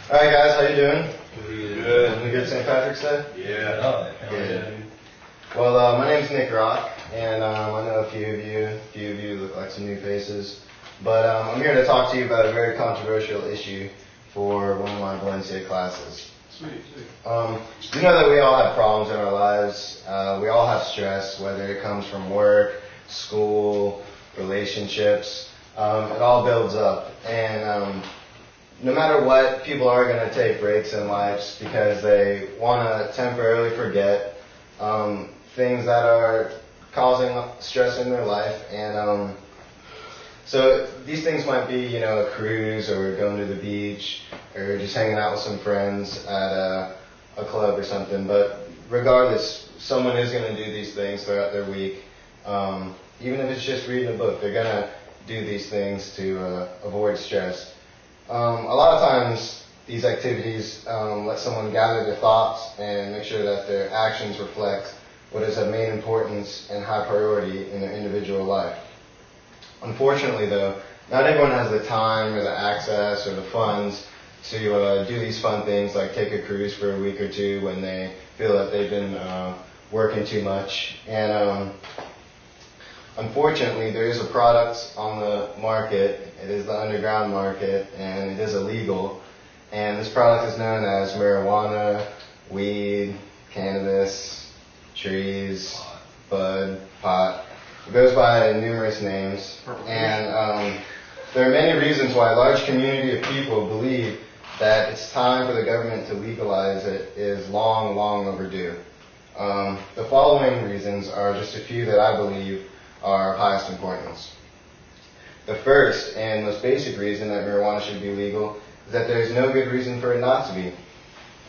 Alright guys, how you doing? Good. Having a good St. Patrick's Day? Yeah. Good. Well, my name's Nick Rock, and I know a few of you look like some new faces, but I'm here to talk to you about a very controversial issue for one of my Valencia classes. Sweet. We know that we all have problems in our lives. We all have stress, whether it comes from work, school, relationships. It all builds up, and no matter what, people are going to take breaks in life because they want to temporarily forget things that are causing stress in their life. And so these things might be, a cruise, or going to the beach, or just hanging out with some friends at a club or something. But regardless, someone is going to do these things throughout their week. Even if it's just reading a book, they're going to do these things to avoid stress. A lot of times, these activities let someone gather their thoughts and make sure that their actions reflect what is of main importance and high priority in their individual life. Unfortunately, though, not everyone has the time or the access or the funds to do these fun things like take a cruise for a week or two when they feel that they've been working too much. And unfortunately, there is a product on the market. It is the underground market, and it is illegal. And this product is known as marijuana, weed, cannabis, trees, bud, pot. It goes by numerous names. And there are many reasons why a large community of people believe that it's time for the government to legalize it is long, long overdue. The following reasons are just a few that I believe are of highest importance. The first and most basic reason that marijuana should be legal is that there is no good reason for it not to be.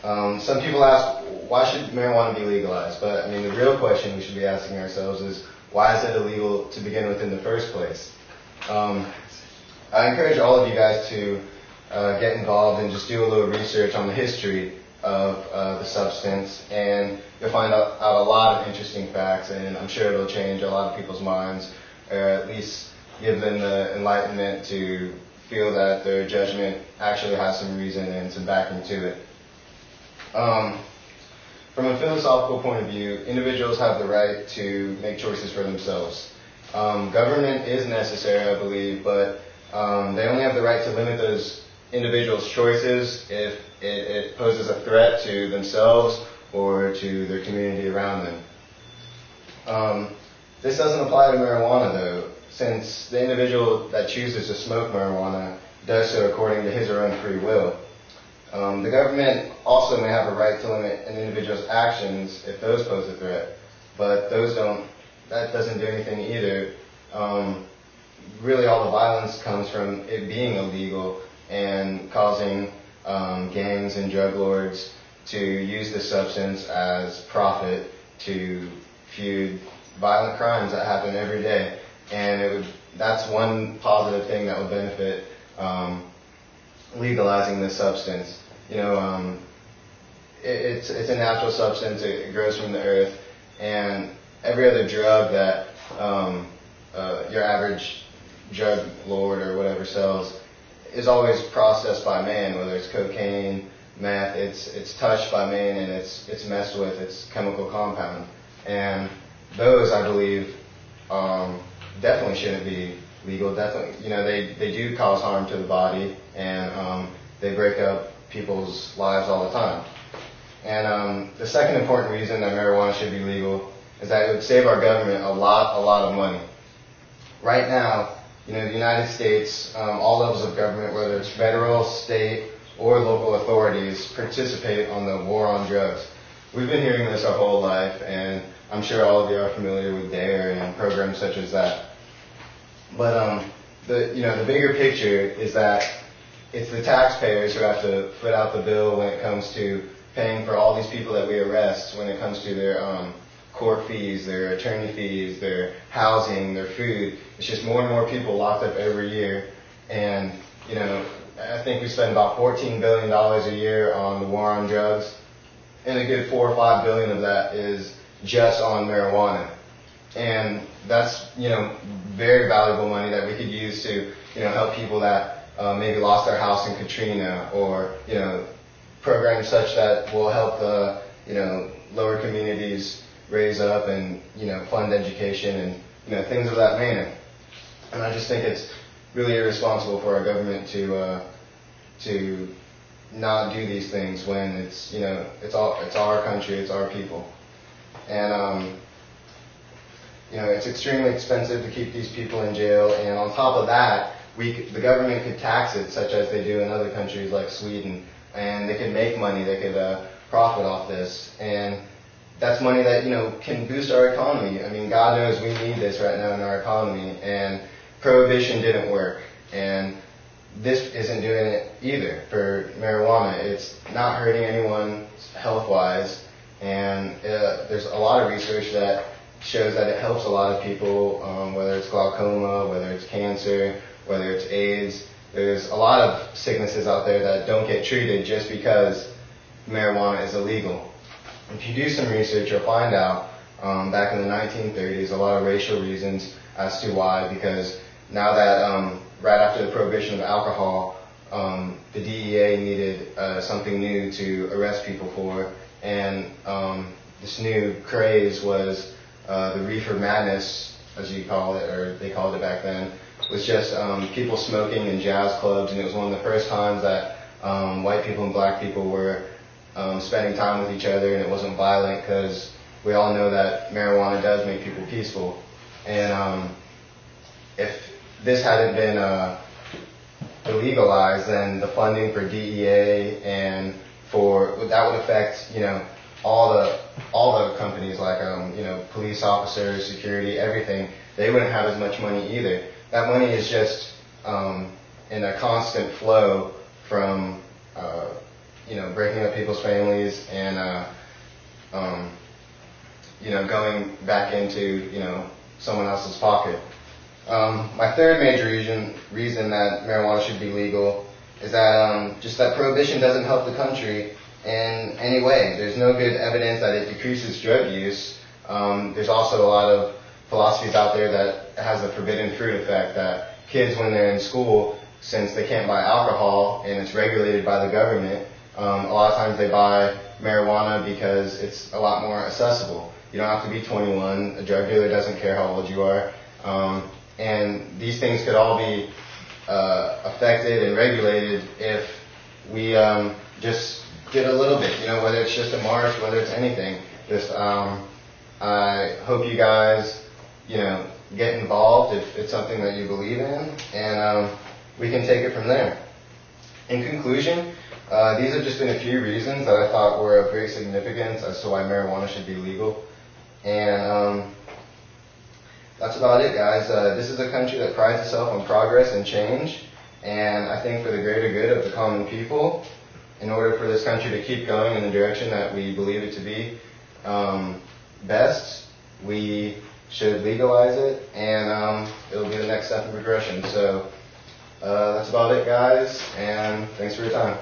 Some people ask, why should marijuana be legalized? But I mean, the real question we should be asking ourselves is, why is it illegal to begin with in the first place? I encourage all of you guys to get involved and just do a little research on the history of the substance, and you'll find out a lot of interesting facts, and I'm sure it'll change a lot of people's minds, or at least give them the enlightenment to feel that their judgment actually has some reason and some backing to it. From a philosophical point of view, individuals have the right to make choices for themselves. Government is necessary, I believe, but they only have the right to limit those individuals' choices if it poses a threat to themselves or to their community around them. This doesn't apply to marijuana, though, since the individual that chooses to smoke marijuana does so according to his or her own free will. The government also may have a right to limit an individual's actions if those pose a threat, but that doesn't do anything either. Really all the violence comes from it being illegal and causing gangs and drug lords to use this substance as profit to feud violent crimes that happen every day. And that's one positive thing that would benefit legalizing this substance. It's a natural substance. It grows from the earth, and every other drug that your average drug lord or whatever sells is always processed by man, whether it's cocaine, meth. It's touched by man, and it's messed with. It's chemical compound, and those, I believe, definitely shouldn't be legal. Definitely, they do cause harm to the body, and they break up people's lives all the time. And the second important reason that marijuana should be legal is that it would save our government a lot of money. Right now, the United States, all levels of government, whether it's federal, state, or local authorities, participate on the war on drugs. We've been hearing this our whole life, and I'm sure all of you are familiar with DARE and programs such as that. But the bigger picture is that it's the taxpayers who have to foot out the bill when it comes to paying for all these people that we arrest, when it comes to their court fees, their attorney fees, their housing, their food. It's just more and more people locked up every year. And, I think we spend about $14 billion a year on the war on drugs, and a good $4 or $5 billion of that is just on marijuana. And that's, very valuable money that we could use to, help people that maybe lost their house in Katrina, or programs such that will help the lower communities raise up and fund education and things of that manner. And I just think it's really irresponsible for our government to not do these things when it's it's our country, it's our people, and it's extremely expensive to keep these people in jail, and on top of that, the government could tax it, such as they do in other countries like Sweden, and they could make money, they could profit off this, and that's money that can boost our economy. I mean, God knows we need this right now in our economy, and prohibition didn't work, and this isn't doing it either for marijuana. It's not hurting anyone health-wise, and there's a lot of research that shows that it helps a lot of people, whether it's glaucoma, whether it's cancer, whether it's AIDS. There's a lot of sicknesses out there that don't get treated just because marijuana is illegal. If you do some research, you'll find out back in the 1930s, a lot of racial reasons as to why, because now that right after the prohibition of alcohol, the DEA needed something new to arrest people for, and this new craze was the reefer madness, as you call it, or they called it back then, was just people smoking in jazz clubs, and it was one of the first times that white people and black people were spending time with each other, and it wasn't violent, because we all know that marijuana does make people peaceful. And if this hadn't been legalized, then the funding for DEA and that would affect all the companies, like police officers, security, everything. They wouldn't have as much money either. That money is just in a constant flow from breaking up people's families and going back into someone else's pocket. My third major reason that marijuana should be legal is that just that prohibition doesn't help the country in any way. There's no good evidence that it decreases drug use. There's also a lot of philosophies out there that has a forbidden fruit effect, that kids, when they're in school, since they can't buy alcohol and it's regulated by the government, a lot of times they buy marijuana because it's a lot more accessible. You don't have to be 21. A drug dealer doesn't care how old you are. And these things could all be affected and regulated if we just did a little bit, whether it's just a march, whether it's anything. Just I hope you guys, get involved if it's something that you believe in, and we can take it from there. In conclusion, these have just been a few reasons that I thought were of great significance as to why marijuana should be legal. And that's about it, guys. This is a country that prides itself on progress and change, and I think for the greater good of the common people, in order for this country to keep going in the direction that we believe it to be best, we should legalize it, and it'll be the next step in progression. So that's about it, guys, and thanks for your time.